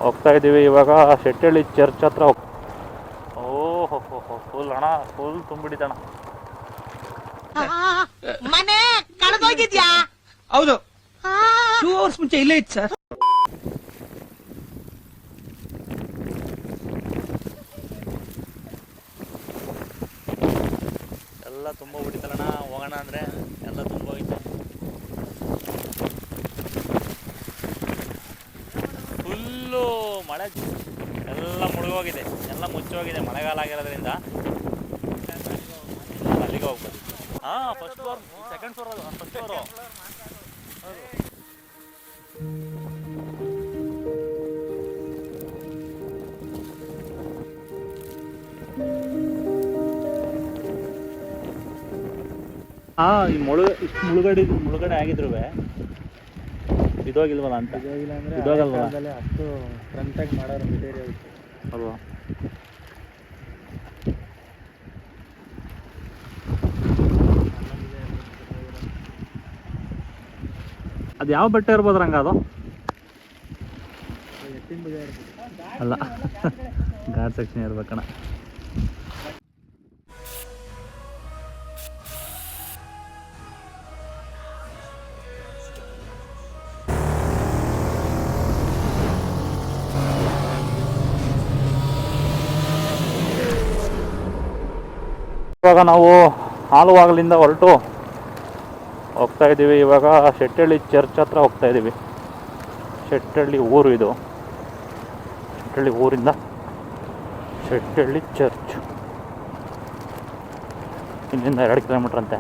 ಹೋಗ್ತಾ ಇದ್ದೀವಿ ಇವಾಗ ಶೆಟ್ಟಳ್ಳಿ ಚರ್ಚ್ ಹತ್ರ ಓಹೋ ಫುಲ್ ಅಣ್ಣ, ಫುಲ್ ತುಂಬಿಡಿತಣ್ಣ. ಮನೆ ಕಳೆದೋಗಿದ್ಯಾ? ಹೌದು, 2 hours ಮುಂಚೆ ಇಲ್ಲೇ ಇತ್ತು ಸರ್. ಎಲ್ಲ ತುಂಬ ಹೊಡಿತಲ್ಲಣ್ಣ, ಹೋಗೋಣ ಅಂದರೆ ಎಲ್ಲ ತುಂಬ ಹೋಯ್ತು. ಫುಲ್ಲು ಮಳೆ, ಎಲ್ಲ ಮುಳುಗೋಗಿದೆ, ಎಲ್ಲ ಮುಚ್ಚೋಗಿದೆ. ಮಳೆಗಾಲ ಆಗಿರೋದ್ರಿಂದ ಅಲ್ಲಿಗೆ ಹೋಗ್ಬೋದು. ಹಾಂ, ಫಸ್ಟ್ ಫ್ಲೋರ್, ಸೆಕೆಂಡ್ ಫ್ಲೋರ್, ಅದು ಫಸ್ಟ್ ಫ್ಲೋರು. ಹೌದು. ಹಾಂ, ಈ ಇಷ್ಟು ಮುಳುಗಡೆ ಆಗಿದ್ರು ಇದೋಗಿಲ್ವಲ್ಲ ಅಂತ. ಇದೋಗಲ್ವ ಅಷ್ಟು ಫ್ರಂಟಾಗಿ ಮಾಡೋರು ಮೆಟೀರಿಯಲ್ ಅಲ್ವಾ? ಅದು ಯಾವ ಬೆಟ್ಟ ಇರ್ಬೋದು ರಂಗ? ಅದು ಎತ್ತಿನ ಭುಜ ಇರ್ಬೋದು. ಅಲ್ಲ, ಘಾಟ್ ಸೆಕ್ಷನ್ ಇರ್ಬೇಕಣ್ಣ. ಇವಾಗ ನಾವು ಹಾಲುವಾಗಲಿಂದ ಹೊರಟು ಹೋಗ್ತಾ ಇದ್ದೀವಿ. ಇವಾಗ ಶೆಟ್ಟಳ್ಳಿ ಚರ್ಚ್ ಹತ್ರ ಹೋಗ್ತಾ ಇದ್ದೀವಿ. ಶೆಟ್ಟಳ್ಳಿ ಊರು ಇದು. ಶೆಟ್ಟಳ್ಳಿ ಊರಿಂದ ಶೆಟ್ಟಳ್ಳಿ ಚರ್ಚ್ ಇಲ್ಲಿಂದ 2 ಕಿಲೋಮೀಟ್ರ್ ಅಂತೆ.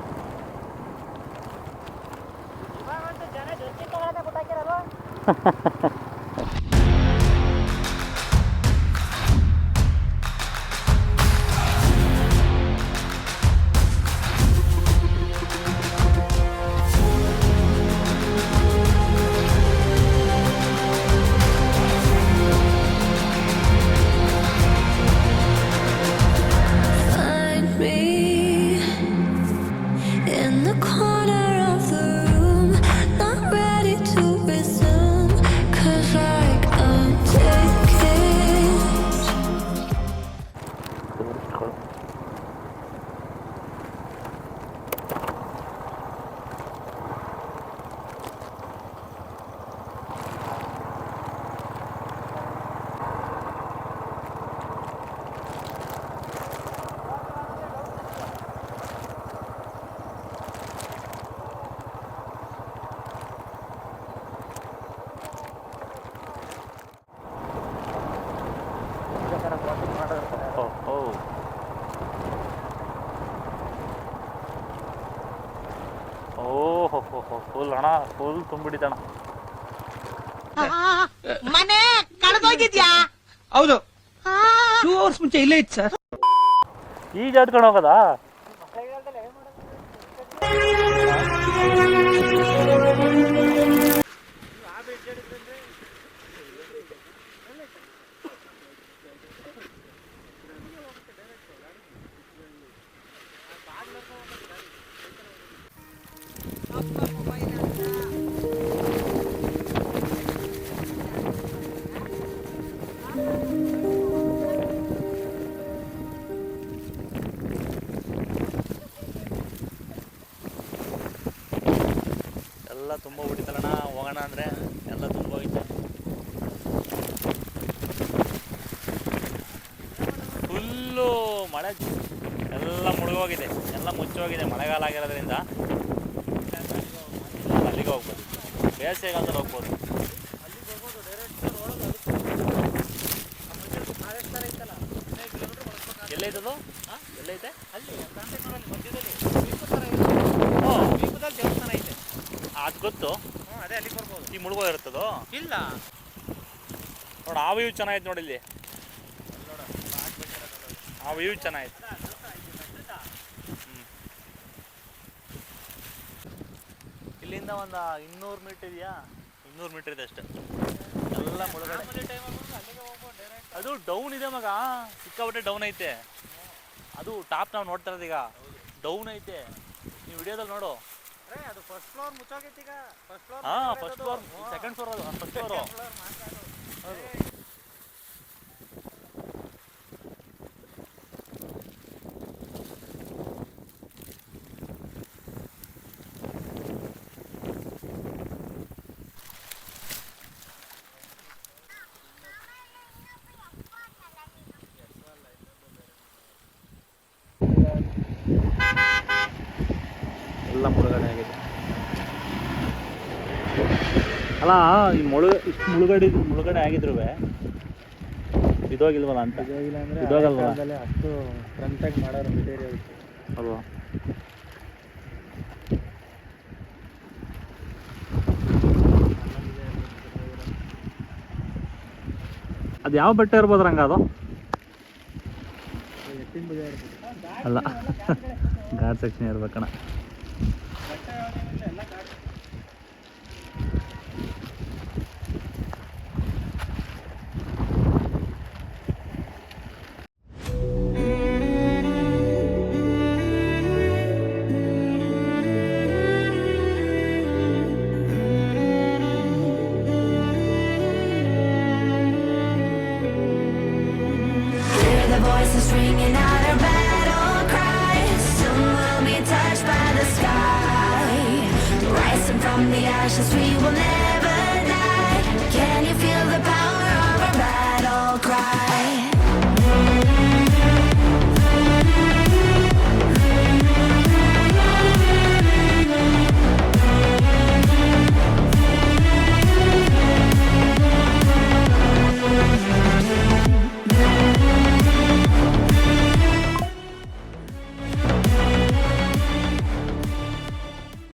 ಓಹೋ ಫುಲ್ ಅಣ್ಣ, ಫುಲ್ ತುಂಬಿಡಿತಣ್ಣ. ಮನೆ ಕಳೆದೋಗಿದ್ಯಾ? ಹೌದು, 2 hours ಮುಂಚೆ ಇಲ್ಲೇ ಇತ್ತು ಸರ್. ಈಗ ಆಡ್ಕೊಂಡು ಹೋಗೋದಾ? ಎಲ್ಲ ತುಂಬ ಹೊಡಿತಲ್ಲಣ್ಣ, ಹೋಗೋಣ ಅಂದರೆ ಎಲ್ಲ ತುಂಬ ಹೋಯ್ತು. ಫುಲ್ಲು ಮಳೆ, ಎಲ್ಲ ಮುಳುಗೋಗಿದೆ, ಎಲ್ಲ ಮುಚ್ಚೋಗಿದೆ. ಮಳೆಗಾಲ ಆಗಿರೋದ್ರಿಂದ ಅಲ್ಲಿಗೆ ಹೋಗ್ಬೋದು. ಬೇಸಿಗೆಗಾಲದಲ್ಲಿ ಹೋಗ್ಬೋದು. ಎಲ್ಲೈತದು? ಎಲ್ಲೈತೆ? ಅಲ್ಲಿ ದೇವಸ್ಥಾನ ಐತೆ, ಅದು ಗೊತ್ತು. ಅದೇ ಅಲ್ಲಿಗೆ ಬರ್ಬೋದು. ಈ ಮುಳುಗೋ ಇರುತ್ತದೋ? ಇಲ್ಲ ನೋಡ, ಆ ವ್ಯೂ ಚೆನ್ನಾಗಿತ್ತು ನೋಡಿ. ಇಲ್ಲಿ ಆ ವ್ಯೂ ಚೆನ್ನಾಗಿತ್ತು. ಇಲ್ಲಿಂದ ಒಂದು 200 ಮೀಟರ್ ಇದೆಯಾ? 200 ಮೀಟರ್ ಇದೆ ಅಷ್ಟೇ. ಎಲ್ಲ ಮುಳುಗಡೆ. ಅದು ಡೌನ್ ಇದೆ ಮಗ, ಸಿಕ್ಕಾಪಟ್ಟೆ ಡೌನ್ ಐತೆ. ಅದು ಟಾಪ್ ನಾವು ನೋಡ್ತಾ ಇರೋದು ಈಗ ಡೌನ್ ಐತೆ. ನೀವು ವಿಡಿಯೋದಲ್ಲಿ ನೋಡು. ಅದು ಫಸ್ಟ್ ಫ್ಲೋರ್ ಮುಚ್ಚೋಗೈತಿ ಈಗ. ಹಾಂ, ಫಸ್ಟ್ ಫ್ಲೋರ್, ಸೆಕೆಂಡ್ ಫ್ಲೋರ್, ಅದು ಫಸ್ಟ್ ಫ್ಲೋರು. ಹೌದು. ಎಲ್ಲ ಮುಳುಗಡೆ ಆಗಿದೆ. ಅಲ್ಲ ಈ ಮುಳುಗಡೆ ಆಗಿದ್ರು ಇದೋಗಿಲ್ವಲ್ಲ ಅಂತ. ಇದಾಗಿಲ್ಲ ಅಂದರೆ ಇದಾಗಲ್ವಾ? ಅಷ್ಟು ಫ್ರಂಟಾಗಿ ಮಾಡೋರು ಮೆಟೀರಿಯಲ್ ಅಲ್ವಾ? ಅದು ಯಾವ ಬೆಟ್ಟ ಇರ್ಬೋದು ರಂಗ ಅದು? ಎತ್ತಿನ ಭುಜ ಇರ್ಬೋದು. ಅಲ್ಲ ಘಾಟ್ ಸೆಕ್ಷನ್ ಇರ್ಬೇಕಣ್ಣ. Hear the voices ringing out our battle cry. Soon we'll be touched by the sky. Rising from the ashes, we will never die. Can you feel